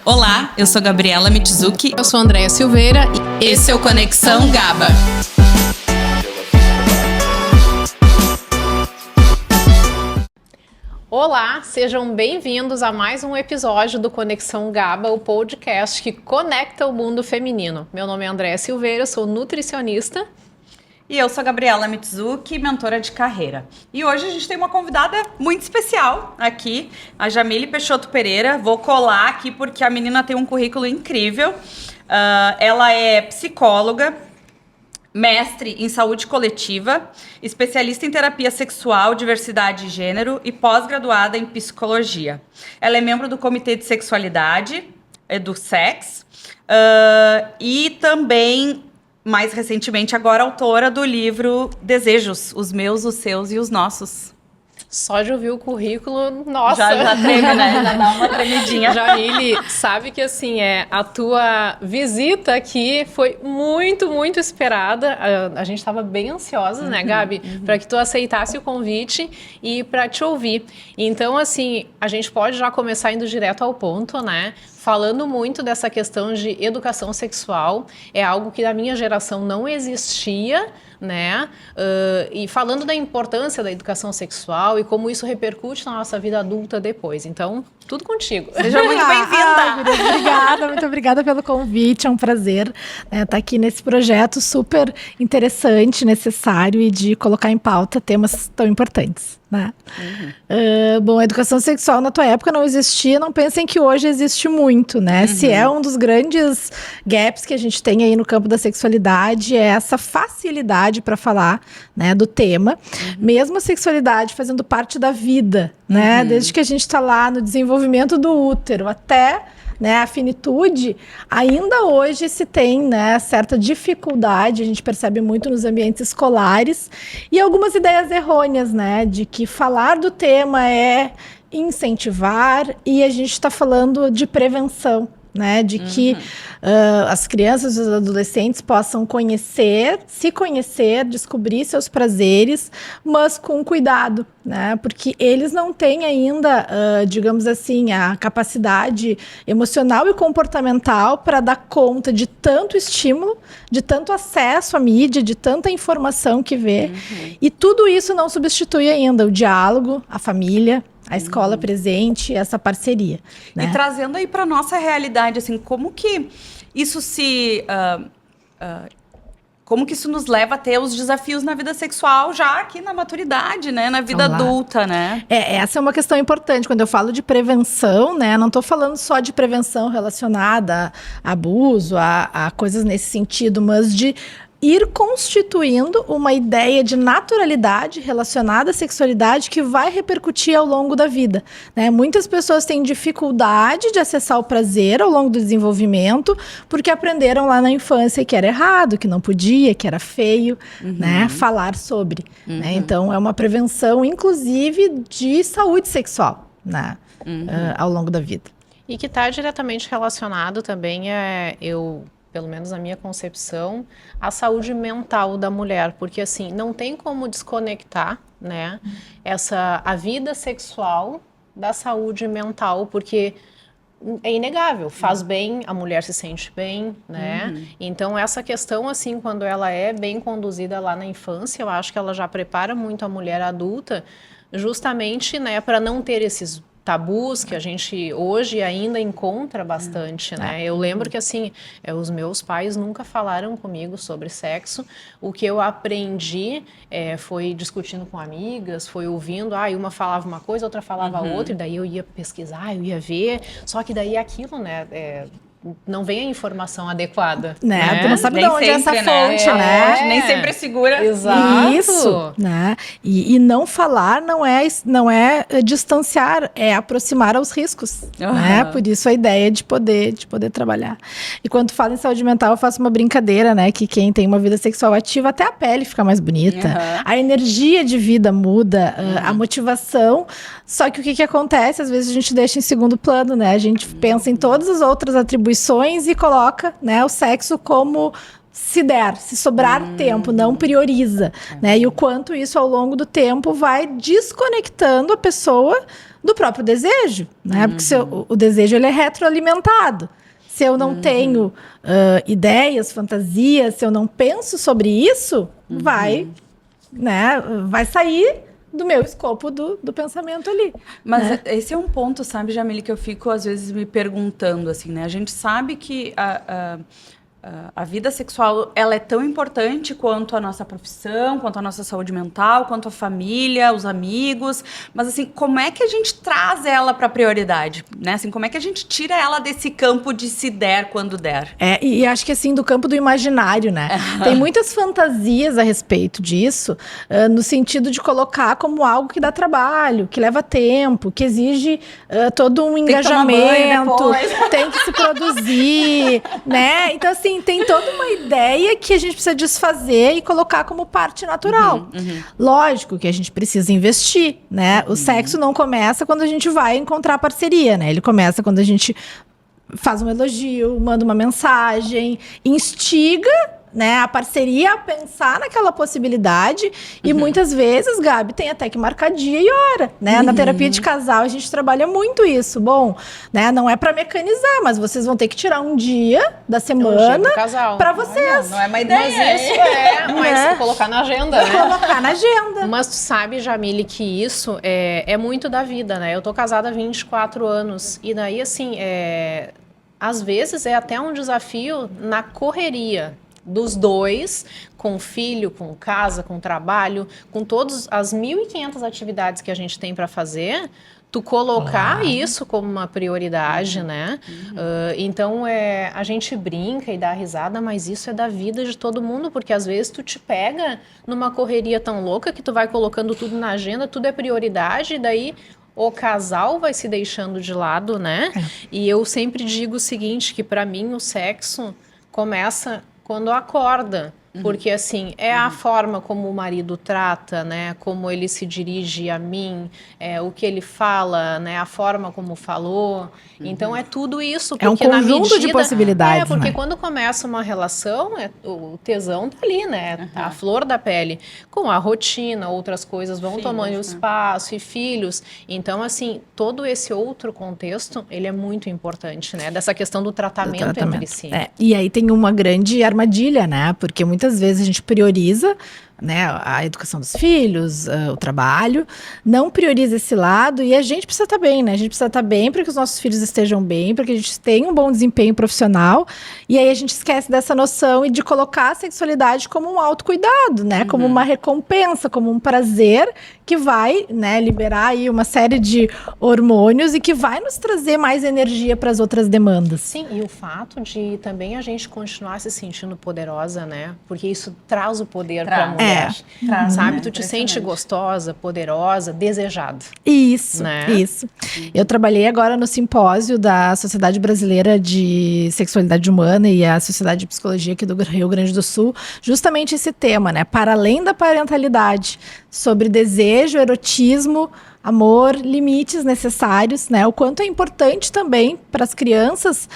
Olá, eu sou Gabriela Mitsuki. Eu sou Andréia Silveira e esse é o Conexão GABA. Olá, sejam bem-vindos a mais um episódio do Conexão GABA, o podcast que conecta o mundo feminino. Meu nome é Andréia Silveira, sou nutricionista. E eu sou Gabriela Mitsuki, mentora de carreira. E hoje a gente tem uma convidada muito especial aqui, a Jamile Peixoto Pereira. Vou colar aqui porque a menina tem um currículo incrível. Ela é psicóloga, mestre em saúde coletiva, especialista em terapia sexual, diversidade de gênero e pós-graduada em psicologia. Ela é membro do Comitê de Sexualidade, EduSex, e também, mais recentemente, agora autora do livro Desejos, os meus, os seus e os nossos. Só de ouvir o currículo, nossa! Já treme, né? Já dá uma tremidinha. Jamile, sabe que assim, a tua visita aqui foi muito, muito esperada. A gente estava bem ansiosa, né, Gabi? Para que tu aceitasse o convite e para te ouvir. Então, assim, a gente pode já começar indo direto ao ponto, né? Falando muito dessa questão de educação sexual, é algo que na minha geração não existia, né? E falando da importância da educação sexual e como isso repercute na nossa vida adulta depois. Então, tudo contigo. Seja muito bem-vinda. Muito obrigada pelo convite. É um prazer estar aqui nesse projeto super interessante, necessário e de colocar em pauta temas tão importantes. Né? Bom, a educação sexual na tua época não existia, não pensem que hoje existe muito, né? Se é um dos grandes gaps que a gente tem aí no campo da sexualidade, é essa facilidade para falar, né, do tema, mesmo a sexualidade fazendo parte da vida, né? Desde que a gente está lá no desenvolvimento do útero até, né, a finitude, ainda hoje se tem, né, certa dificuldade, a gente percebe muito nos ambientes escolares, e algumas ideias errôneas, né, de que falar do tema é incentivar, e a gente está falando de prevenção, né, de que as crianças e os adolescentes possam se conhecer, descobrir seus prazeres, mas com cuidado, né, porque eles não têm ainda, digamos assim, a capacidade emocional e comportamental para dar conta de tanto estímulo, de tanto acesso à mídia, de tanta informação que vê, e tudo isso não substitui ainda o diálogo, a família, a escola presente, essa parceria. Né? E trazendo aí para nossa realidade, assim, como que isso como que isso nos leva a ter os desafios na vida sexual já aqui na maturidade, né? Na vida adulta, né? Essa é uma questão importante. Quando eu falo de prevenção, né? Não estou falando só de prevenção relacionada a abuso, a coisas nesse sentido, mas de ir constituindo uma ideia de naturalidade relacionada à sexualidade que vai repercutir ao longo da vida, né? Muitas pessoas têm dificuldade de acessar o prazer ao longo do desenvolvimento porque aprenderam lá na infância que era errado, que não podia, que era feio, né? Falar sobre. Né? Então, é uma prevenção, inclusive, de saúde sexual, né? Ao longo da vida. E que está diretamente relacionado também, pelo menos na minha concepção, a saúde mental da mulher, porque assim, não tem como desconectar, né, a vida sexual da saúde mental, porque é inegável, faz bem, a mulher se sente bem, né, então essa questão, assim, quando ela é bem conduzida lá na infância, eu acho que ela já prepara muito a mulher adulta, justamente, né, para não ter esses tabus que a gente hoje ainda encontra bastante, né? Eu lembro que, assim, os meus pais nunca falaram comigo sobre sexo. O que eu aprendi foi discutindo com amigas, foi ouvindo, uma falava uma coisa, outra falava outra, e daí eu ia pesquisar, eu ia ver, só que daí aquilo, né, não vem a informação adequada. Né? Tu não sabe de onde é essa fonte, né? Nem sempre é segura. Exato. Isso, né? E não falar não é distanciar, é aproximar aos riscos, né? Por isso a ideia de poder trabalhar. E quando falo em saúde mental, eu faço uma brincadeira, né? Que quem tem uma vida sexual ativa, até a pele fica mais bonita, a energia de vida muda, a motivação. Só que o que acontece? Às vezes a gente deixa em segundo plano, né? A gente pensa em todas as outras atribuições e coloca, né, o sexo como se der, se sobrar tempo, não prioriza, né? E o quanto isso ao longo do tempo vai desconectando a pessoa do próprio desejo, né? Porque o desejo ele é retroalimentado. Se eu não tenho ideias, fantasias, se eu não penso sobre isso, vai sair do meu escopo do pensamento ali. Mas né? esse é um ponto, sabe, Jamile, que eu fico às vezes me perguntando, assim, né? A gente sabe que a vida sexual, ela é tão importante quanto a nossa profissão, quanto a nossa saúde mental, quanto a família, os amigos. Mas, assim, como é que a gente traz ela para prioridade, né? Assim, como é que a gente tira ela desse campo de se der quando der? E acho que, assim, do campo do imaginário, né? Tem muitas fantasias a respeito disso, no sentido de colocar como algo que dá trabalho, que leva tempo, que exige todo um engajamento, tem que se produzir, né? Então, assim, tem toda uma ideia que a gente precisa desfazer e colocar como parte natural. Lógico que a gente precisa investir, né? O sexo não começa quando a gente vai encontrar parceria, né? Ele começa quando a gente faz um elogio, manda uma mensagem, instiga, né, a parceria a pensar naquela possibilidade. E muitas vezes, Gabi, tem até que marcar dia e hora, né? Na terapia de casal a gente trabalha muito isso. Bom, né, não é para mecanizar, mas vocês vão ter que tirar um dia da semana para vocês. Não é uma ideia. Mas isso mas colocar na agenda, né? Colocar na agenda. Mas tu sabe, Jamile, que isso é muito da vida, né? Eu tô casada há 24 anos e daí, assim, às vezes é até um desafio na correria dos dois, com filho, com casa, com trabalho, com todas as 1.500 atividades que a gente tem para fazer, tu colocar isso como uma prioridade, né? Então, a gente brinca e dá risada, mas isso é da vida de todo mundo, porque às vezes tu te pega numa correria tão louca que tu vai colocando tudo na agenda, tudo é prioridade, e daí o casal vai se deixando de lado, né? E eu sempre digo o seguinte, que para mim o sexo começa quando acorda, porque assim, é a forma como o marido trata, né, como ele se dirige a mim, o que ele fala, né, a forma como falou, então é tudo isso. É um conjunto de possibilidades, porque né? quando começa uma relação, o tesão tá ali, né, a flor da pele, com a rotina, outras coisas vão tomando espaço, e filhos, então assim, todo esse outro contexto, ele é muito importante, né, dessa questão do tratamento entre si. E aí tem uma grande armadilha, né, porque muitas vezes a gente prioriza, né, a educação dos filhos, o trabalho, não prioriza esse lado, e a gente precisa estar bem, né? A gente precisa estar bem para que os nossos filhos estejam bem, para que a gente tenha um bom desempenho profissional, e aí a gente esquece dessa noção e de colocar a sexualidade como um autocuidado, né? Como uma recompensa, como um prazer que vai, né, liberar aí uma série de hormônios e que vai nos trazer mais energia para as outras demandas. Sim, e o fato de também a gente continuar se sentindo poderosa, né? Porque isso traz o poder para a mulher. Sabe? Tu te sente gostosa, poderosa, desejada. Isso, né? Isso. Eu trabalhei agora no simpósio da Sociedade Brasileira de Sexualidade Humana e a Sociedade de Psicologia aqui do Rio Grande do Sul, justamente esse tema, né? Para além da parentalidade, sobre desejo, erotismo, amor, limites necessários, né? O quanto é importante também para as crianças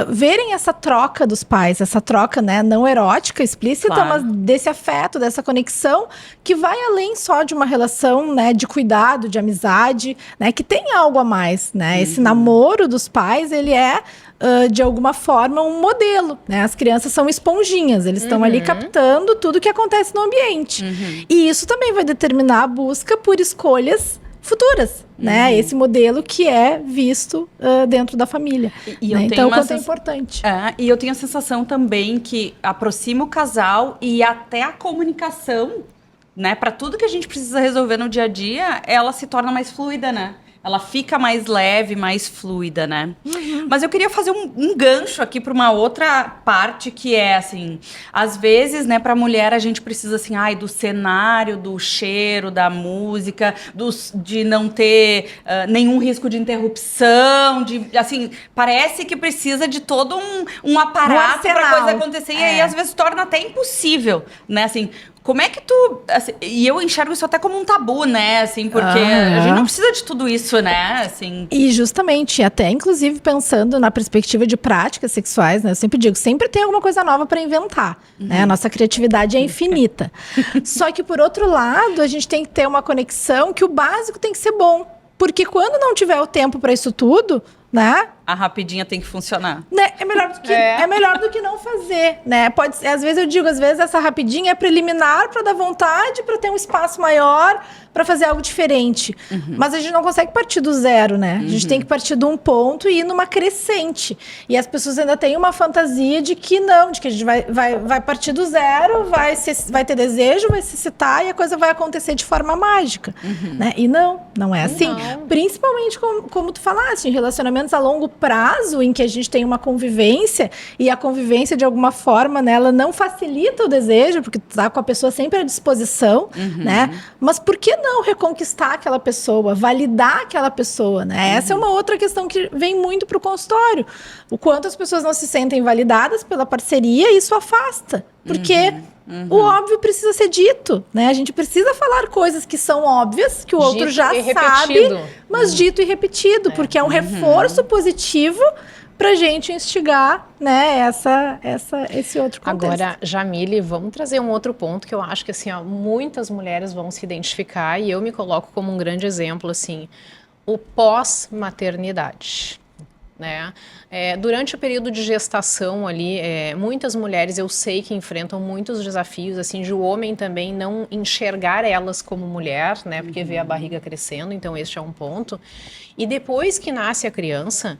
verem essa troca dos pais, essa troca, né, não erótica, explícita, mas desse afeto, dessa conexão, que vai além só de uma relação, né, de cuidado, de amizade, né, que tem algo a mais, né? Esse namoro dos pais, ele é de alguma forma um modelo, né? As crianças são esponjinhas, eles estão ali captando tudo que acontece no ambiente. E isso também vai determinar a busca por escolhas futuras, né? Esse modelo que é visto dentro da família. Né? Então, o quanto é importante. E eu tenho a sensação também que aproxima o casal e até a comunicação, né? Para tudo que a gente precisa resolver no dia a dia, ela se torna mais fluida, né? Ela fica mais leve, mais fluida, né? Mas eu queria fazer um gancho aqui para uma outra parte que é, assim, às vezes, né, para a mulher a gente precisa, assim, do cenário, do cheiro, da música, de não ter nenhum risco de interrupção, assim, parece que precisa de todo um aparato para coisa acontecer e aí às vezes torna até impossível, né, assim. Como é que tu... Assim, e eu enxergo isso até como um tabu, né? Assim, porque a gente não precisa de tudo isso, né? Assim. E justamente, até inclusive pensando na perspectiva de práticas sexuais, né? Eu sempre digo, sempre tem alguma coisa nova para inventar. Né? A nossa criatividade é infinita. Só que, por outro lado, a gente tem que ter uma conexão que o básico tem que ser bom. Porque quando não tiver o tempo para isso tudo, né? A rapidinha tem que funcionar. Né, é melhor do que não fazer, né? Pode ser, às vezes eu digo, às vezes essa rapidinha é preliminar para dar vontade, para ter um espaço maior, para fazer algo diferente. Mas a gente não consegue partir do zero, né? A gente tem que partir de um ponto e ir numa crescente. E as pessoas ainda têm uma fantasia de que não, de que a gente vai partir do zero, vai ter desejo, vai se excitar e a coisa vai acontecer de forma mágica, né? E não é assim. Não. Principalmente como tu falaste, em relacionamentos a longo prazo, em que a gente tem uma convivência, e a convivência, de alguma forma, né, ela não facilita o desejo, porque tu tá com a pessoa sempre à disposição, né? Mas por que não reconquistar aquela pessoa, validar aquela pessoa, né? Essa é uma outra questão que vem muito pro consultório. O quanto as pessoas não se sentem validadas pela parceria, isso afasta. Porque o óbvio precisa ser dito, né? A gente precisa falar coisas que são óbvias, que o outro Dito já e sabe, repetido. mas dito e repetido, porque é um reforço positivo pra gente instigar, né, esse outro contexto. Agora, Jamile, vamos trazer um outro ponto que eu acho que assim, ó, muitas mulheres vão se identificar e eu me coloco como um grande exemplo, assim, o pós-maternidade. Né? Durante o período de gestação ali, muitas mulheres eu sei que enfrentam muitos desafios, assim, de o homem também não enxergar elas como mulher, né? Porque vê a barriga crescendo, então este é um ponto. E depois que nasce a criança,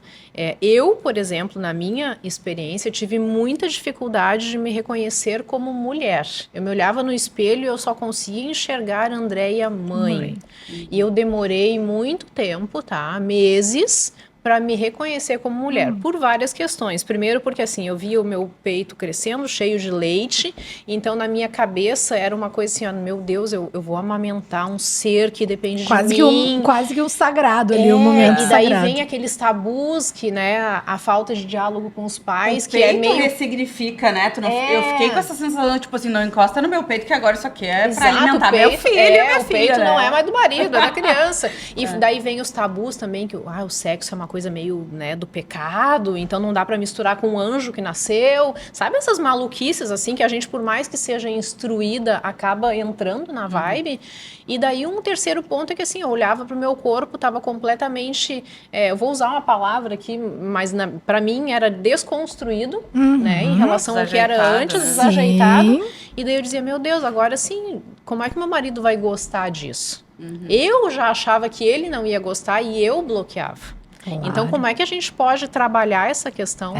eu, por exemplo, na minha experiência, tive muita dificuldade de me reconhecer como mulher. Eu me olhava no espelho e eu só conseguia enxergar a Andréia mãe. E eu demorei muito tempo, tá? Meses, para me reconhecer como mulher, por várias questões. Primeiro porque, assim, eu via o meu peito crescendo, cheio de leite, então na minha cabeça era uma coisa assim, ó, meu Deus, eu vou amamentar um ser que depende de mim. Quase que um sagrado ali, um momento E daí sagrado. vem aqueles tabus que, né, a falta de diálogo com os pais, O que é peito meio... ressignifica, né? Eu fiquei com essa sensação, tipo assim, não encosta no meu peito, que agora isso aqui é pra Exato, alimentar meu filho e minha o filha, peito né? não é mais do marido, é da criança. E daí vem os tabus também, que o sexo é uma coisa meio, né, do pecado, então não dá pra misturar com o anjo que nasceu. Sabe essas maluquices, assim, que a gente, por mais que seja instruída, acaba entrando na vibe? E daí um terceiro ponto é que, assim, eu olhava pro meu corpo, tava completamente, eu vou usar uma palavra aqui, mas pra mim era desconstruído, né, em relação ao que era antes, né? desajeitado. E daí eu dizia, meu Deus, agora sim, como é que meu marido vai gostar disso? Eu já achava que ele não ia gostar e eu bloqueava. Claro. Então, como é que a gente pode trabalhar essa questão?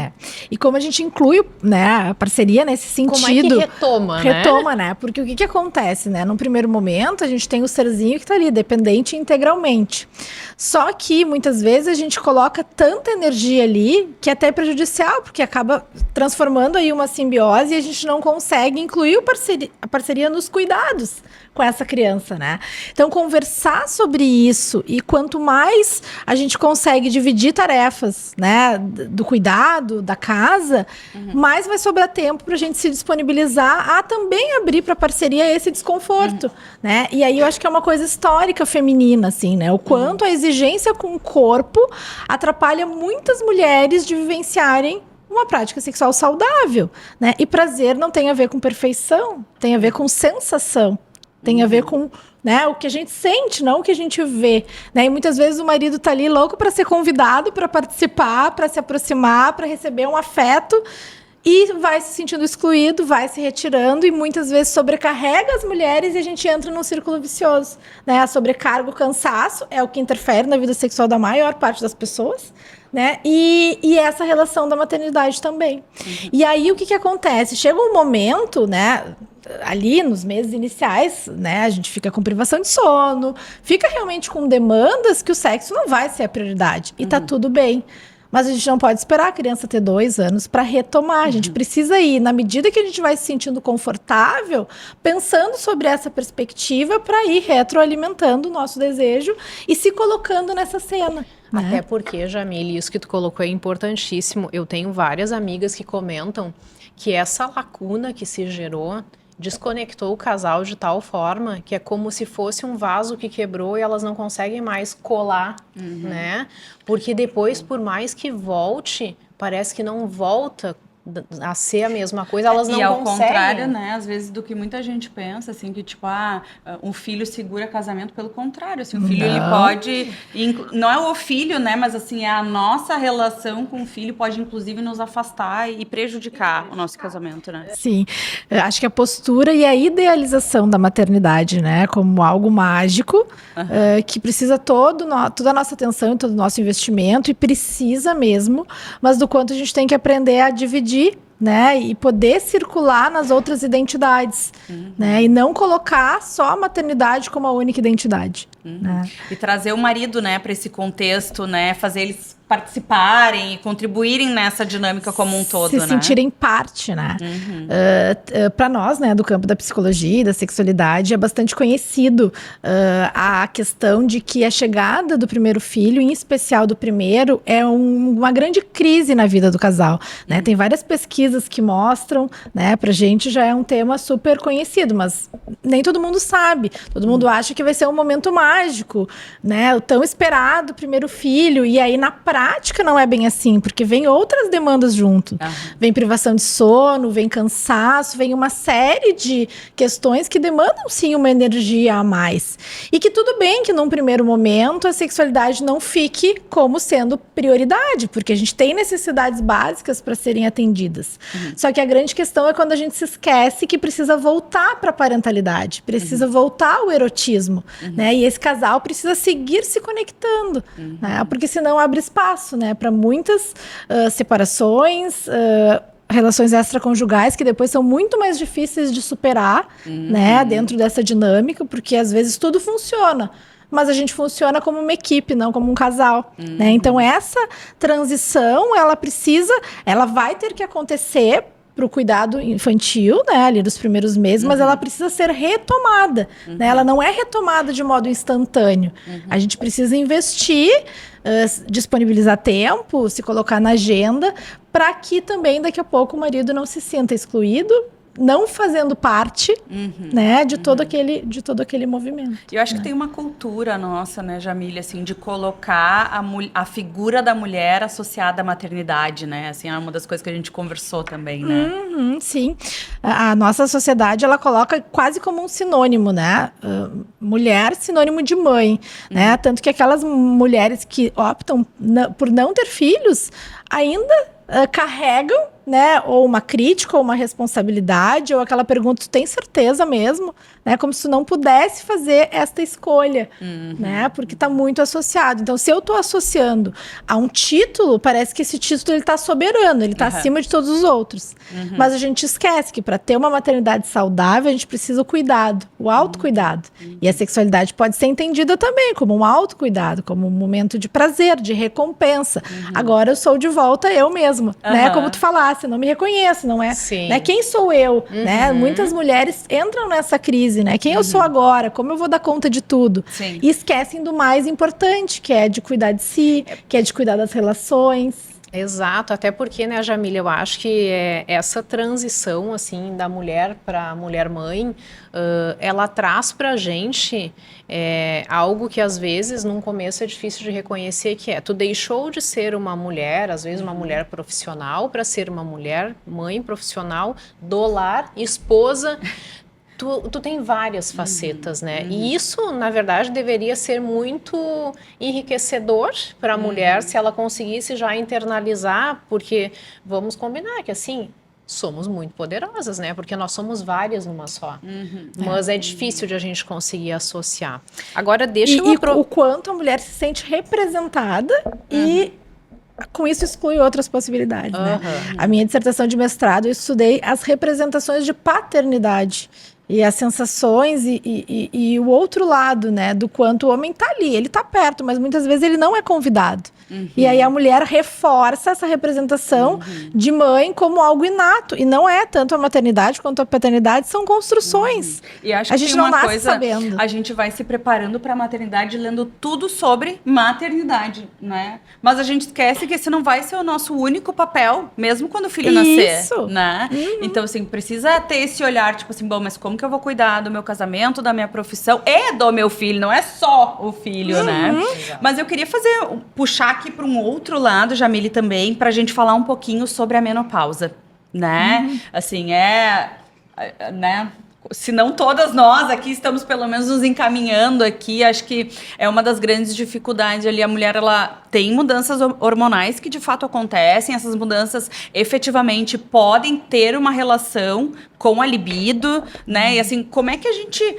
E como a gente inclui, né, a parceria nesse sentido... Como é que retoma, né? Porque o que acontece, né? Num primeiro momento, a gente tem o serzinho que tá ali, dependente integralmente. Só que, muitas vezes, a gente coloca tanta energia ali que é até prejudicial, porque acaba transformando aí uma simbiose e a gente não consegue incluir a parceria nos cuidados com essa criança, né? Então, conversar sobre isso e quanto mais a gente consegue dividir tarefas, né, do cuidado, da casa, mais vai sobrar tempo pra gente se disponibilizar a também abrir pra parceria esse desconforto, né? E aí eu acho que é uma coisa histórica feminina, assim, né? O quanto a exigência com o corpo atrapalha muitas mulheres de vivenciarem uma prática sexual saudável, né? E prazer não tem a ver com perfeição, tem a ver com sensação. Tem a ver com, né, o que a gente sente, não o que a gente vê, né? E muitas vezes o marido tá ali louco para ser convidado, para participar, para se aproximar, para receber um afeto e vai se sentindo excluído, vai se retirando e muitas vezes sobrecarrega as mulheres e a gente entra num círculo vicioso, né? A sobrecarga, o cansaço é o que interfere na vida sexual da maior parte das pessoas, né? E essa relação da maternidade também. E aí o que acontece? Chega um momento, né, ali nos meses iniciais, né, a gente fica com privação de sono, fica realmente com demandas que o sexo não vai ser a prioridade. E tá tudo bem. Mas a gente não pode esperar a criança ter 2 anos para retomar. A gente precisa ir, na medida que a gente vai se sentindo confortável, pensando sobre essa perspectiva para ir retroalimentando o nosso desejo e se colocando nessa cena. Né? Até porque, Jamile, isso que tu colocou é importantíssimo. Eu tenho várias amigas que comentam que essa lacuna que se gerou desconectou o casal de tal forma que é como se fosse um vaso que quebrou e elas não conseguem mais colar, né? Porque depois, por mais que volte, parece que não volta a ser a mesma coisa, elas não conseguem. E ao conseguem. contrário, né, às vezes do que muita gente pensa, assim, que tipo, um filho segura casamento, pelo contrário, assim, o filho ele pode, não é o filho, né, mas assim, a nossa relação com o filho pode inclusive nos afastar e prejudicar o nosso casamento, né? Sim, eu acho que a postura e a idealização da maternidade, né, como algo mágico, que precisa toda a nossa atenção, todo o nosso investimento, e precisa mesmo, mas do quanto a gente tem que aprender a dividir, né, e poder circular nas outras identidades, né, e não colocar só a maternidade como a única identidade. Né? E trazer o marido, né, para esse contexto, né, fazer eles participarem e contribuírem nessa dinâmica como um todo, se né? sentirem parte, né? Para nós, né, do campo da psicologia e da sexualidade, é bastante conhecido a questão de que a chegada do primeiro filho, em especial do primeiro, é uma grande crise na vida do casal, né? Tem várias pesquisas que mostram, né, pra gente já é um tema super conhecido, mas nem todo mundo sabe. Todo mundo acha que vai ser um momento mágico, né? O tão esperado primeiro filho, e aí na prática não é bem assim, porque vem outras demandas junto. Vem privação de sono, vem cansaço, vem uma série de questões que demandam sim uma energia a mais. E que tudo bem que num primeiro momento a sexualidade não fique como sendo prioridade, porque a gente tem necessidades básicas para serem atendidas. Só que a grande questão é quando a gente se esquece que precisa voltar para a parentalidade, precisa voltar ao erotismo, né? E esse casal precisa seguir se conectando, né? Porque senão abre espaço, né, para muitas separações, relações extraconjugais que depois são muito mais difíceis de superar, né, dentro dessa dinâmica, porque às vezes tudo funciona, mas a gente funciona como uma equipe, não como um casal, né? Então essa transição, ela vai ter que acontecer para o cuidado infantil, né, ali dos primeiros meses, mas ela precisa ser retomada, né? Ela não é retomada de modo instantâneo. A gente precisa investir, disponibilizar tempo, se colocar na agenda, para que também daqui a pouco o marido não se sinta excluído, não fazendo parte, né, de todo aquele movimento. Eu acho que tem uma cultura nossa, né, Jamília, assim, de colocar a figura da mulher associada à maternidade, né? Assim, é uma das coisas que a gente conversou também, né? Sim. A nossa sociedade, ela coloca quase como um sinônimo, né? Mulher, sinônimo de mãe, né? Tanto que aquelas mulheres que optam por não ter filhos, ainda carregam, né, ou uma crítica, ou uma responsabilidade, ou aquela pergunta, tu tem certeza mesmo? Né, como se tu não pudesse fazer esta escolha, né, porque está muito associado. Então, se eu estou associando a um título, parece que esse título ele está soberano, ele está acima de todos os outros. Mas a gente esquece que para ter uma maternidade saudável, a gente precisa o cuidado, o autocuidado. E a sexualidade pode ser entendida também como um autocuidado, como um momento de prazer, de recompensa. Agora eu sou de volta eu mesma, né, como tu falasse, não me reconheço, não é? Sim. Né? Quem sou eu? Né? Muitas mulheres entram nessa crise, né? Quem eu sou agora? Como eu vou dar conta de tudo? Sim. E esquecem do mais importante, que é de cuidar de si, que é de cuidar das relações. Exato, até porque, né, Jamília, eu acho que essa transição, assim, da mulher para mulher mãe, ela traz pra gente algo que às vezes no começo é difícil de reconhecer, que tu deixou de ser uma mulher, às vezes uma mulher profissional, para ser uma mulher mãe profissional, do lar, esposa. Tu tem várias facetas, né? E isso, na verdade, deveria ser muito enriquecedor para a mulher se ela conseguisse já internalizar, porque vamos combinar que, assim, somos muito poderosas, né? Porque nós somos várias numa só. Mas é difícil de a gente conseguir associar. Agora, o quanto a mulher se sente representada e com isso exclui outras possibilidades, né? A minha dissertação de mestrado, eu estudei as representações de paternidade e as sensações e o outro lado, né, do quanto o homem tá ali, ele tá perto, mas muitas vezes ele não é convidado. E aí a mulher reforça essa representação de mãe como algo inato, e não é tanto a maternidade quanto a paternidade, são construções. E acho que a gente não nasce sabendo. A gente vai se preparando para a maternidade lendo tudo sobre maternidade, né? Mas a gente esquece que esse não vai ser o nosso único papel, mesmo quando o filho nascer, né? Então, assim, precisa ter esse olhar, tipo assim, bom, mas como que eu vou cuidar do meu casamento, da minha profissão e do meu filho? Não é só o filho, né? Mas eu queria puxar aqui para um outro lado, Jamile, também, para a gente falar um pouquinho sobre a menopausa. né? Assim, né? Se não todas nós aqui estamos pelo menos nos encaminhando aqui, acho que é uma das grandes dificuldades ali. A mulher, ela tem mudanças hormonais que de fato acontecem, essas mudanças efetivamente podem ter uma relação com a libido, né? E assim, como é que a gente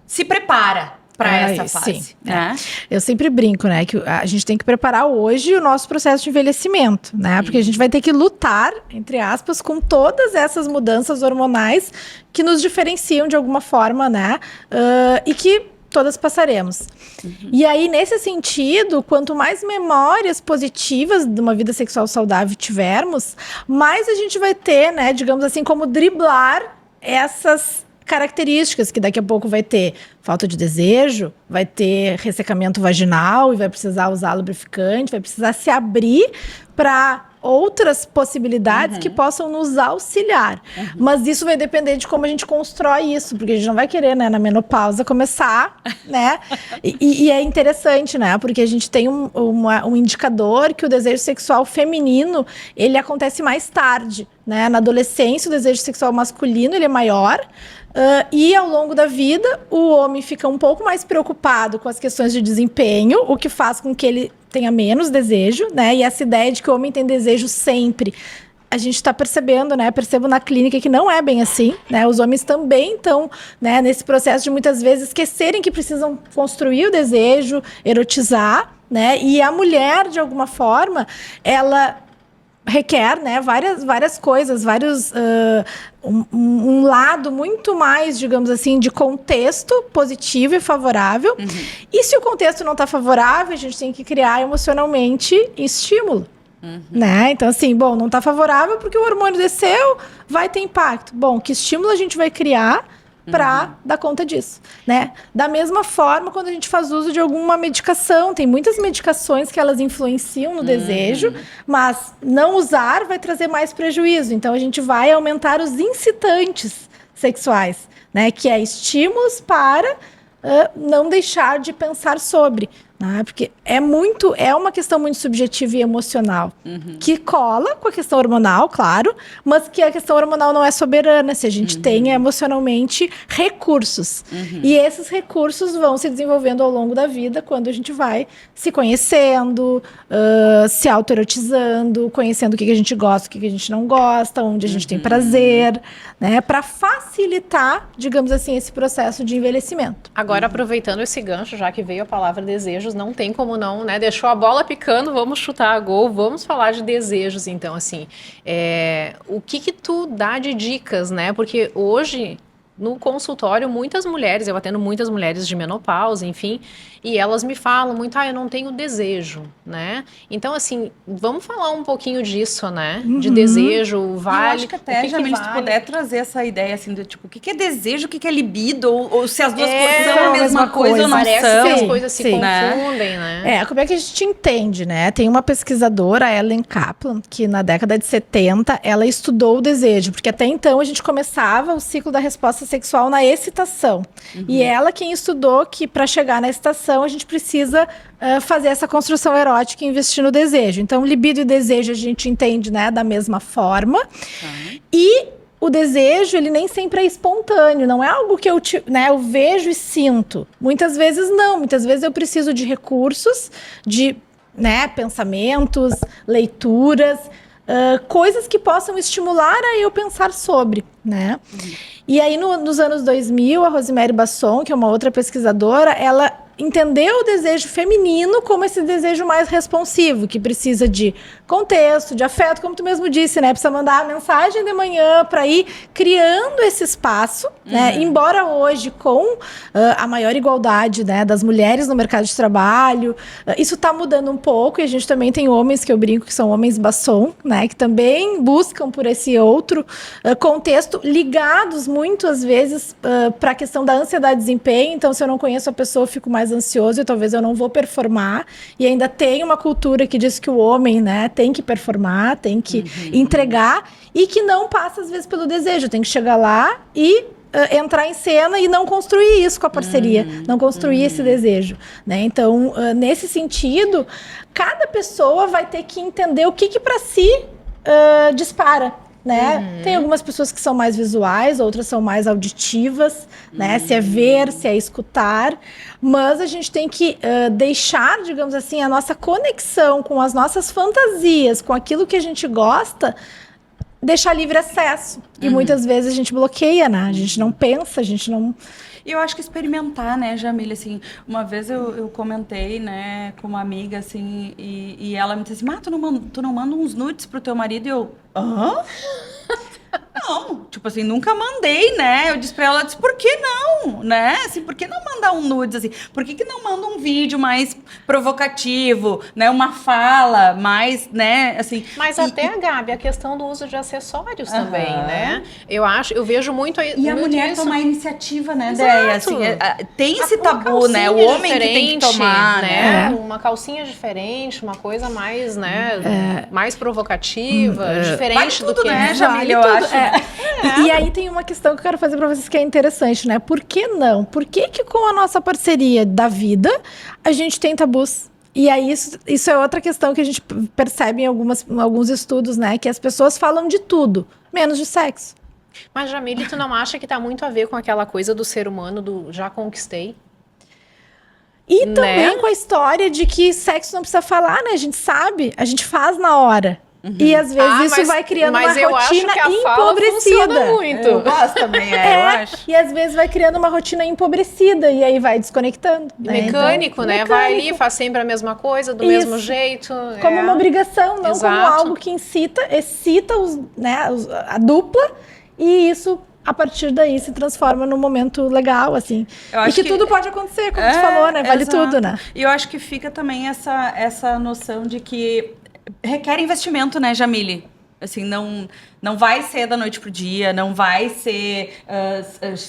se prepara para essa fase? Sim, né? Eu sempre brinco, né, que a gente tem que preparar hoje o nosso processo de envelhecimento, né, porque a gente vai ter que lutar, entre aspas, com todas essas mudanças hormonais que nos diferenciam de alguma forma, né, e que todas passaremos. E aí, nesse sentido, quanto mais memórias positivas de uma vida sexual saudável tivermos, mais a gente vai ter, né, digamos assim, como driblar essas características, que daqui a pouco vai ter falta de desejo, vai ter ressecamento vaginal e vai precisar usar lubrificante, vai precisar se abrir para outras possibilidades que possam nos auxiliar. Mas isso vai depender de como a gente constrói isso, porque a gente não vai querer, né, na menopausa começar, né? E é interessante, né? Porque a gente tem um indicador que o desejo sexual feminino, ele acontece mais tarde, né? Na adolescência, o desejo sexual masculino, ele é maior. E ao longo da vida, o homem fica um pouco mais preocupado com as questões de desempenho, o que faz com que ele tenha menos desejo, né? E essa ideia de que o homem tem desejo sempre, a gente está percebendo, né? Percebo na clínica que não é bem assim, né? Os homens também estão, né, nesse processo de muitas vezes esquecerem que precisam construir o desejo, erotizar, né? E a mulher, de alguma forma, ela requer, né, várias coisas, um lado muito mais, digamos assim, de contexto positivo e favorável. E se o contexto não está favorável, a gente tem que criar emocionalmente estímulo. Né? Então, assim, bom, não está favorável porque o hormônio desceu, vai ter impacto. Bom, que estímulo a gente vai criar para dar conta disso, né? Da mesma forma, quando a gente faz uso de alguma medicação, tem muitas medicações que elas influenciam no desejo, mas não usar vai trazer mais prejuízo. Então, a gente vai aumentar os incitantes sexuais, né? Que é estímulos para não deixar de pensar sobre. Né? Porque é uma questão muito subjetiva e emocional, que cola com a questão hormonal, claro, mas que a questão hormonal não é soberana se a gente tem emocionalmente recursos. E esses recursos vão se desenvolvendo ao longo da vida quando a gente vai se conhecendo, se autoerotizando, conhecendo o que a gente gosta, o que a gente não gosta, onde a gente tem prazer, né? Para facilitar, digamos assim, esse processo de envelhecimento. Agora, aproveitando esse gancho, já que veio a palavra desejos, não tem como não, né? Deixou a bola picando, vamos chutar a gol, vamos falar de desejos, então, assim, o que tu dá de dicas, né? Porque hoje, no consultório, muitas mulheres, eu atendo muitas mulheres de menopausa, enfim, e elas me falam muito, eu não tenho desejo, né? Então, assim, vamos falar um pouquinho disso, né? De desejo, vale... Eu acho que até, Jamile, se tu puder trazer essa ideia, assim, do tipo, o que é desejo, o que é libido, ou se as duas coisas são a mesma coisa ou não parece são. Que as coisas se confundem, né? Como é que a gente entende, né? Tem uma pesquisadora, Ellen Kaplan, que na década de 70, ela estudou o desejo, porque até então a gente começava o ciclo da resposta sexual na excitação. E ela quem estudou que para chegar na excitação a gente precisa fazer essa construção erótica e investir no desejo. Então, libido e desejo a gente entende, né, da mesma forma. E o desejo, ele nem sempre é espontâneo, não é algo que eu vejo e sinto. Muitas vezes não, muitas vezes eu preciso de recursos, de, né, pensamentos, leituras, coisas que possam estimular a eu pensar sobre, né? E aí, nos anos 2000, a Rosemary Basson, que é uma outra pesquisadora, ela entendeu o desejo feminino como esse desejo mais responsivo, que precisa de contexto, de afeto, como tu mesmo disse, né? Precisa mandar a mensagem de manhã para ir criando esse espaço, né? Embora hoje, com a maior igualdade, né, das mulheres no mercado de trabalho, isso está mudando um pouco, e a gente também tem homens, que eu brinco, que são homens Basson, né? Que também buscam por esse outro contexto, ligados muitas vezes para a questão da ansiedade de desempenho. Então, se eu não conheço a pessoa, eu fico mais ansioso e talvez eu não vou performar. E ainda tem uma cultura que diz que o homem, né, tem que performar, tem que entregar, e que não passa às vezes pelo desejo, tem que chegar lá e entrar em cena e não construir isso com a parceria, não construir esse desejo, né? Então, nesse sentido, cada pessoa vai ter que entender o que para si dispara, né? Tem algumas pessoas que são mais visuais, outras são mais auditivas, né? Se é ver, se é escutar. Mas a gente tem que deixar, digamos assim, a nossa conexão com as nossas fantasias, com aquilo que a gente gosta, deixar livre acesso. E muitas vezes a gente bloqueia, né? A gente não pensa, a gente não... E eu acho que experimentar, né, Jamília, assim, uma vez eu comentei, né, com uma amiga, assim, e ela me disse assim, tu não manda uns nudes pro teu marido? E eu, hã? Não, tipo assim, nunca mandei, né? Eu disse pra ela, por que não, né? Assim, por que não mandar um nudes, assim? Por que não manda um vídeo mais provocativo, né? Uma fala mais, né, assim... Mas até, Gabi, a questão do uso de acessórios também, né? Eu vejo muito... E a muito mulher isso. tomar a iniciativa, né, Exato. Déia? Assim, tem esse tabu, né? O homem que tem que tomar, né? Uma calcinha diferente, uma coisa mais, né? Mais provocativa, diferente vale tudo, do que... né, Jamília, eu tudo, acho. E aí tem uma questão que eu quero fazer para vocês que é interessante, né? Por que não? Por que com a nossa parceria da vida a gente tem tabus? E aí isso é outra questão que a gente percebe em alguns estudos, né? Que as pessoas falam de tudo, menos de sexo. Mas, Jamile, tu não acha que tá muito a ver com aquela coisa do ser humano do já conquistei? E também com a história de que sexo não precisa falar, né? A gente sabe, a gente faz na hora. E às vezes isso vai criando uma rotina empobrecida. Muito. Eu gosto também, eu acho. E às vezes vai criando uma rotina empobrecida e aí vai desconectando. Mecânico, né? Mecânico. Vai ali, faz sempre a mesma coisa, do mesmo jeito. Como uma obrigação, não como algo que excita a dupla, e isso, a partir daí, se transforma num momento legal, assim. E que tudo pode acontecer, como tu falou, né? Vale tudo, né? E eu acho que fica também essa noção de que requer investimento, né, Jamile? Assim, não vai ser da noite pro dia, não vai ser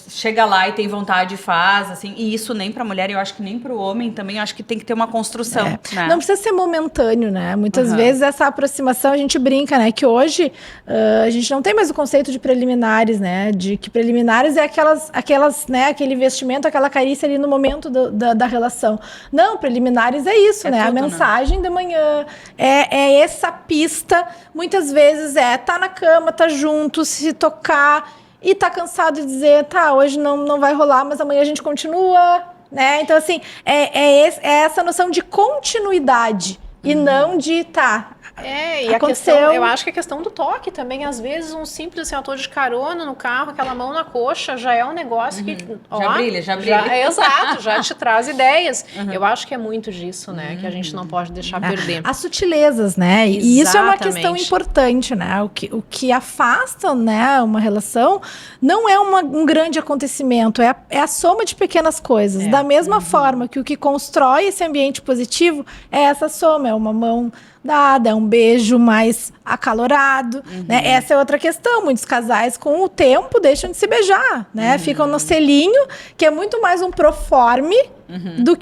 chega lá e tem vontade e faz, assim, e isso nem pra mulher, eu acho que nem pro homem também, eu acho que tem que ter uma construção, né? Não precisa ser momentâneo, né? Muitas vezes essa aproximação, a gente brinca, né? Que hoje a gente não tem mais o conceito de preliminares, né? De que preliminares é aquelas, né? Aquele investimento, aquela carícia ali no momento da relação. Não, preliminares é isso, né? Tudo, a mensagem da manhã, é essa pista, muitas vezes tá na cama, tá junto, se tocar e tá cansado de dizer, tá, hoje não vai rolar, mas amanhã a gente continua, né? Então, assim, é essa noção de continuidade e não de, e a questão, eu acho que a questão do toque também, às vezes um simples assim, eu tô de carona no carro, aquela mão na coxa, já é um negócio que... Já brilha. Exato, já te traz ideias. Eu acho que é muito disso, né, que a gente não pode deixar perder. As sutilezas, né? E isso é uma questão importante, né? O que afasta, né, uma relação não é um grande acontecimento, é a soma de pequenas coisas. Da mesma forma que o que constrói esse ambiente positivo é essa soma, é uma mão dada, é um beijo mais acalorado, né? Essa é outra questão. Muitos casais, com o tempo, deixam de se beijar, né? Ficam no selinho, que é muito mais um proforme do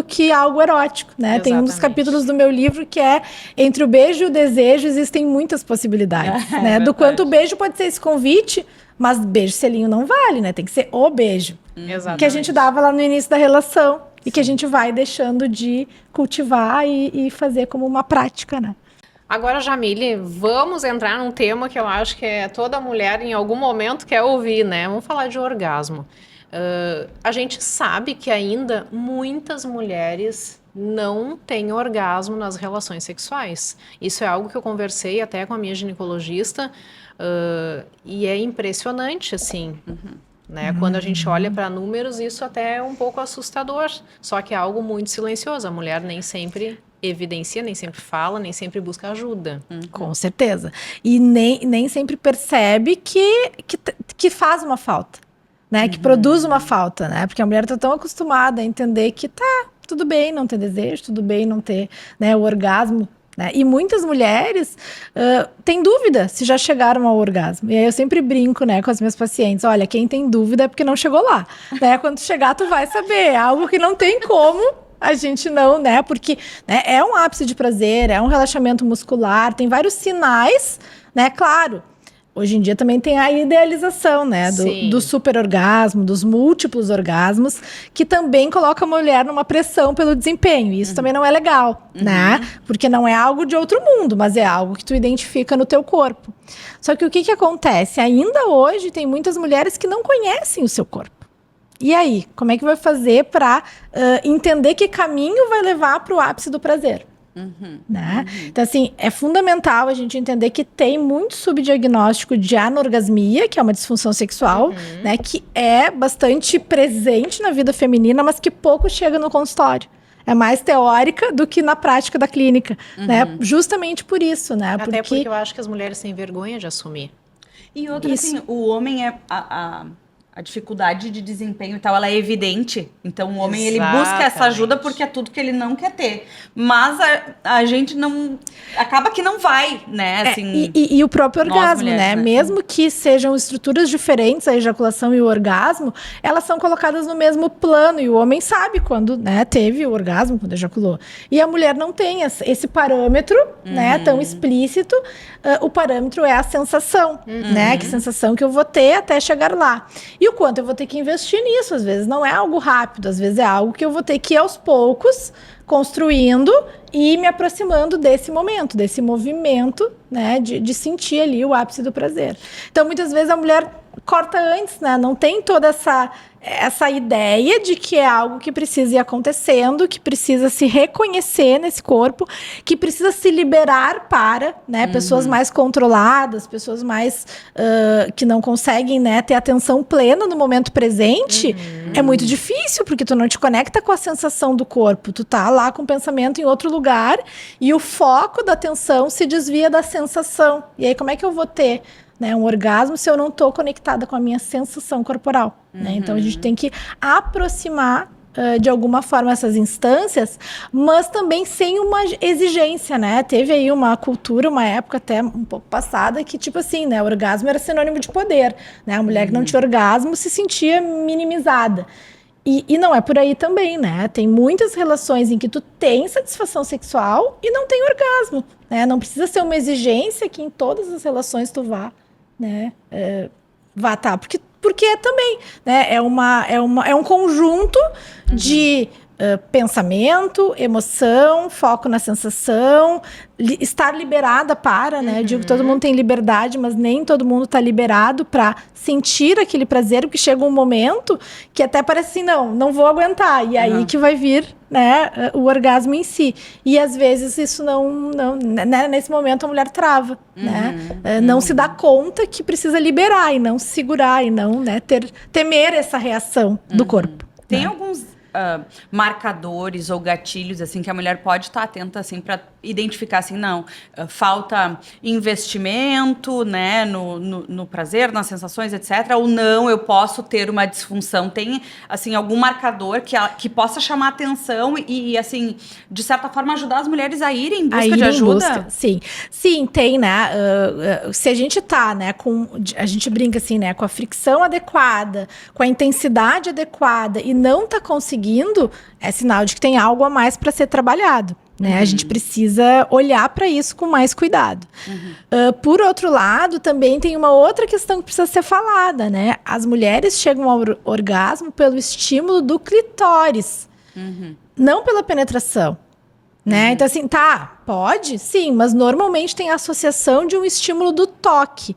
que algo erótico, né? Exatamente. Tem um dos capítulos do meu livro que é entre o beijo e o desejo existem muitas possibilidades, né? Do quanto o beijo pode ser esse convite, mas beijo selinho não vale, né? Tem que ser o beijo. Exatamente. Que a gente dava lá no início da relação. E que a gente vai deixando de cultivar e fazer como uma prática, né? Agora, Jamile, vamos entrar num tema que eu acho que toda mulher em algum momento quer ouvir, né? Vamos falar de orgasmo. A gente sabe que ainda muitas mulheres não têm orgasmo nas relações sexuais. Isso é algo que eu conversei até com a minha ginecologista e é impressionante, assim... Né? Quando a gente olha para números, isso até é um pouco assustador. Só que é algo muito silencioso. A mulher nem sempre evidencia, nem sempre fala, nem sempre busca ajuda. Com certeza. E nem sempre percebe que faz uma falta, né? Que produz uma falta, né? Porque a mulher está tão acostumada a entender que tudo bem não ter desejo, tudo bem não ter, né, o orgasmo. Né? E muitas mulheres têm dúvida se já chegaram ao orgasmo. E aí eu sempre brinco, né, com as minhas pacientes. Olha, quem tem dúvida é porque não chegou lá. Né? Quando chegar, tu vai saber. É algo que não tem como a gente não, né? Porque, né, é um ápice de prazer, é um relaxamento muscular, tem vários sinais, né? Claro, hoje em dia também tem a idealização, né? Do super orgasmo, dos múltiplos orgasmos, que também coloca a mulher numa pressão pelo desempenho. E isso também não é legal, né? Porque não é algo de outro mundo, mas é algo que tu identifica no teu corpo. Só que o que acontece? Ainda hoje tem muitas mulheres que não conhecem o seu corpo. E aí, como é que vai fazer para entender que caminho vai levar para o ápice do prazer? Né? Então, assim, é fundamental a gente entender que tem muito subdiagnóstico de anorgasmia, que é uma disfunção sexual, né, que é bastante presente na vida feminina, mas que pouco chega no consultório. É mais teórica do que na prática da clínica, né? Justamente por isso, né? Até porque eu acho que as mulheres têm vergonha de assumir. E outra, assim, o homem a dificuldade de desempenho e tal, ela é evidente. Então, o homem, ele busca essa ajuda porque é tudo que ele não quer ter. Mas a gente não... Acaba que não vai, né? Assim, e o próprio orgasmo, mulheres, né? Mesmo que sejam estruturas diferentes, a ejaculação e o orgasmo, elas são colocadas no mesmo plano. E o homem sabe quando, né, teve o orgasmo, quando ejaculou. E a mulher não tem esse parâmetro, né, tão explícito. O parâmetro é a sensação, né? Que sensação que eu vou ter até chegar lá. E o quanto eu vou ter que investir nisso. Às vezes não é algo rápido, às vezes é algo que eu vou ter que ir aos poucos construindo e me aproximando desse momento, desse movimento, né, de sentir ali o ápice do prazer. Então, muitas vezes a mulher corta antes, né, não tem toda essa ideia de que é algo que precisa ir acontecendo, que precisa se reconhecer nesse corpo, que precisa se liberar para, né, pessoas mais controladas, pessoas mais que não conseguem, né, ter atenção plena no momento presente. É muito difícil, porque tu não te conecta com a sensação do corpo, tu tá lá com o pensamento em outro lugar e o foco da atenção se desvia da sensação. E aí como é que eu vou ter, né, um orgasmo se eu não estou conectada com a minha sensação corporal? Né? Então a gente tem que aproximar de alguma forma essas instâncias, mas também sem uma exigência, né? Teve aí uma cultura, uma época até um pouco passada, que tipo assim, né, o orgasmo era sinônimo de poder, né? A mulher que não tinha orgasmo se sentia minimizada. E não é por aí também, né? Tem muitas relações em que tu tem satisfação sexual e não tem orgasmo, né? Não precisa ser uma exigência que em todas as relações tu vá, né? Vá, tá, porque também, né, é um conjunto de pensamento, emoção, foco na sensação, estar liberada para, né? Eu digo que todo mundo tem liberdade, mas nem todo mundo está liberado para sentir aquele prazer, porque chega um momento que até parece assim, não vou aguentar, e aí que vai vir, né, o orgasmo em si. E às vezes isso não né, nesse momento a mulher trava, né? Não se dá conta que precisa liberar e não se segurar e não, né, temer essa reação do corpo. Tem né? alguns marcadores ou gatilhos assim que a mulher pode estar atenta assim para identificar assim, não, falta investimento, né, no prazer, nas sensações, etc. Ou não, eu posso ter uma disfunção. Tem assim algum marcador que possa chamar atenção e assim, de certa forma ajudar as mulheres a irem em busca de ajuda? Sim, tem, né? Se a gente tá, né, a gente brinca assim, né, com a fricção adequada, com a intensidade adequada e não tá conseguindo, é sinal de que tem algo a mais para ser trabalhado. Né? A gente precisa olhar para isso com mais cuidado. Por outro lado, também tem uma outra questão que precisa ser falada, né? As mulheres chegam ao orgasmo pelo estímulo do clitóris, não pela penetração. Né? Então, assim, tá, pode? Sim, mas normalmente tem a associação de um estímulo do toque.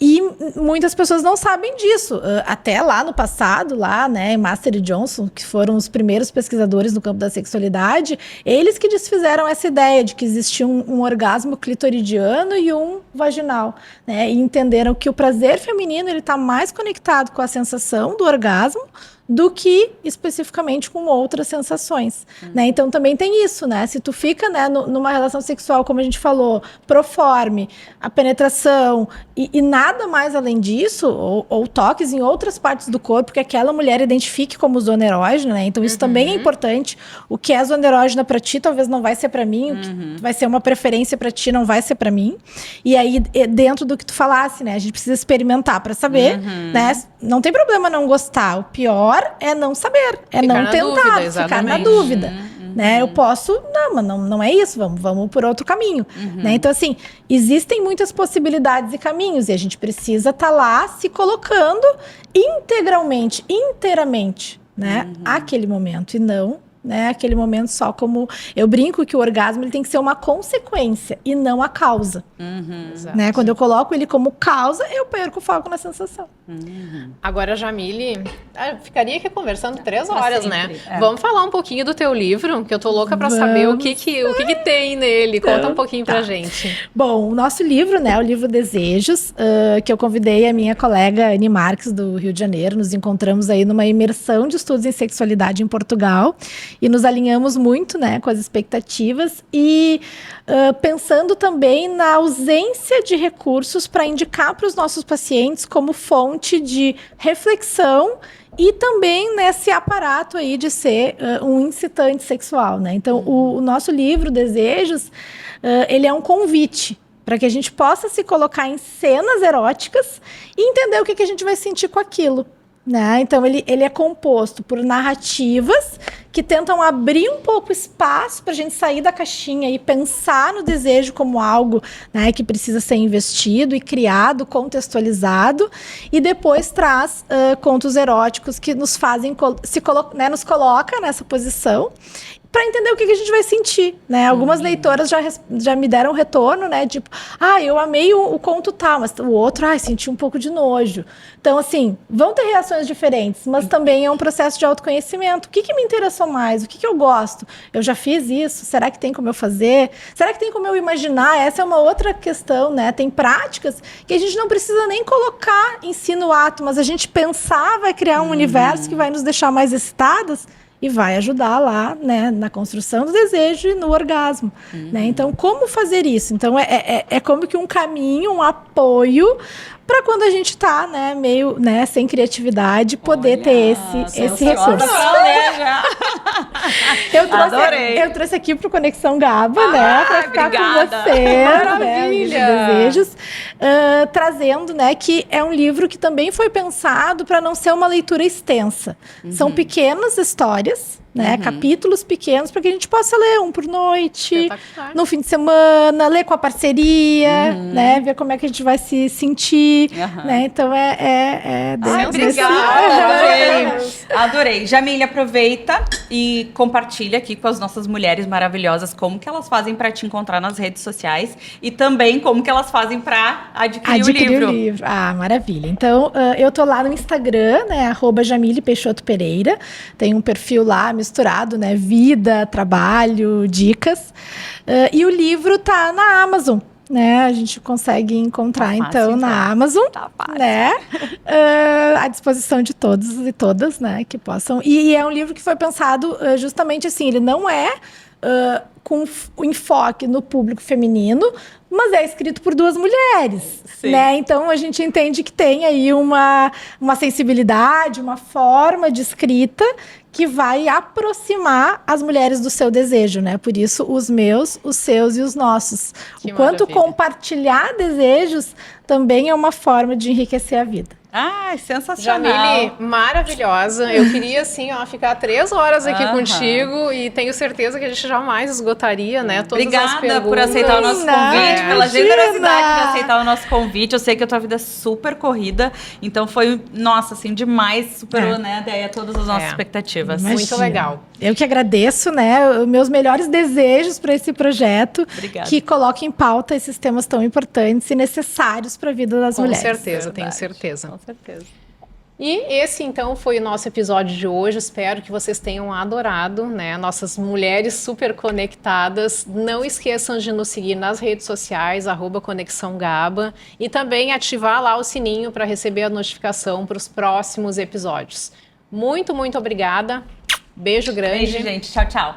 E muitas pessoas não sabem disso. Até lá no passado, lá, né, Master e Johnson, que foram os primeiros pesquisadores no campo da sexualidade, eles que desfizeram essa ideia de que existia um orgasmo clitoridiano e um vaginal, né? E entenderam que o prazer feminino ele está mais conectado com a sensação do orgasmo do que especificamente com outras sensações, né? Então também tem isso, né? Se tu fica, né, numa relação sexual, como a gente falou, proforme, a penetração e nada mais além disso, ou toques em outras partes do corpo que aquela mulher identifique como zona erógena, né? Então isso também é importante. O que é zona erógena pra ti talvez não vai ser pra mim, o que vai ser uma preferência pra ti não vai ser pra mim. E aí dentro do que tu falasse, né? A gente precisa experimentar pra saber, né? Não tem problema não gostar, o pior é não saber, é ficar não tentar, ficar na dúvida. né? Eu posso, não, mas não é isso, vamos por outro caminho, né? Então, assim, existem muitas possibilidades e caminhos, e a gente precisa estar lá se colocando integralmente, inteiramente, né? Aquele momento, e não, né, aquele momento só como... Eu brinco que o orgasmo ele tem que ser uma consequência e não a causa. Né? Quando eu coloco ele como causa, eu perco o foco na sensação. Agora, Jamile, ficaria aqui conversando 3 horas, sempre, né? Vamos falar um pouquinho do teu livro, que eu tô louca pra saber o que tem nele. Conta um pouquinho pra gente. Bom, o nosso livro, né, o livro Desejos, que eu convidei a minha colega Anne Marques, do Rio de Janeiro, nos encontramos aí numa imersão de estudos em sexualidade em Portugal, e nos alinhamos muito, né, com as expectativas, e pensando também na ausência de recursos para indicar para os nossos pacientes como fonte de reflexão e também nesse aparato aí de ser um incitante sexual, né? Então, o nosso livro, Desejos, ele é um convite para que a gente possa se colocar em cenas eróticas e entender o que a gente vai sentir com aquilo, né? Então, ele é composto por narrativas que tentam abrir um pouco espaço para a gente sair da caixinha e pensar no desejo como algo, né, que precisa ser investido e criado, contextualizado, e depois traz contos eróticos que nos fazem, nos coloca nessa posição para entender o que a gente vai sentir, né? Algumas leitoras já me deram retorno, né? Tipo, eu amei o conto tal, mas o outro, senti um pouco de nojo. Então, assim, vão ter reações diferentes, mas também é um processo de autoconhecimento. O que me interessou mais? O que eu gosto? Eu já fiz isso? Será que tem como eu fazer? Será que tem como eu imaginar? Essa é uma outra questão, né? Tem práticas que a gente não precisa nem colocar em si no ato, mas a gente pensar vai criar um universo que vai nos deixar mais excitadas e vai ajudar lá, né, na construção do desejo e no orgasmo, né? Então, como fazer isso? Então, é como que um caminho, um apoio para quando a gente está, né, meio, né, sem criatividade, poder ter esse recurso. Eu trouxe aqui para o Conexão Gaba, né, para ficar com você, maravilha, né, Desejos, trazendo, né, que é um livro que também foi pensado para não ser uma leitura extensa. São pequenas histórias, né, capítulos pequenos para que a gente possa ler um por noite, no fim de semana, ler com a parceria, né, ver como é que a gente vai se sentir, né, então Adorei. Jamile, aproveita e compartilha aqui com as nossas mulheres maravilhosas como que elas fazem para te encontrar nas redes sociais e também como que elas fazem para adquirir o livro. Maravilha. Então, eu tô lá no Instagram, né, @Jamile Peixoto Pereira, tem um perfil lá misturado, né, vida, trabalho, dicas, e o livro tá na Amazon, né, a gente consegue encontrar na Amazon, né, à disposição de todos e todas, né, que possam, e é um livro que foi pensado justamente assim, ele não é com o enfoque no público feminino, mas é escrito por 2 mulheres, né? Então, a gente entende que tem aí uma sensibilidade, uma forma de escrita que vai aproximar as mulheres do seu desejo, né? Por isso, os meus, os seus e os nossos. O quanto compartilhar desejos também é uma forma de enriquecer a vida. Sensacional. Jamile, maravilhosa. Eu queria, assim, ficar 3 horas aqui contigo e tenho certeza que a gente jamais esgotaria, né? Todas as perguntas. Por aceitar o nosso convite, pela generosidade de aceitar o nosso convite. Eu sei que a tua vida é super corrida, então foi, nossa, assim, demais, superou, né, Déia, todas as nossas expectativas. Imagina. Muito legal. Eu que agradeço, né, os meus melhores desejos para esse projeto. Obrigada. Que coloque em pauta esses temas tão importantes e necessários para a vida das mulheres. Com certeza, tenho certeza. Com certeza. E esse, então, foi o nosso episódio de hoje. Espero que vocês tenham adorado, né? Nossas mulheres super conectadas. Não esqueçam de nos seguir nas redes sociais, @Conexão Gaba. E também ativar lá o sininho para receber a notificação para os próximos episódios. Muito, muito obrigada. Beijo grande. Beijo, gente. Tchau, tchau.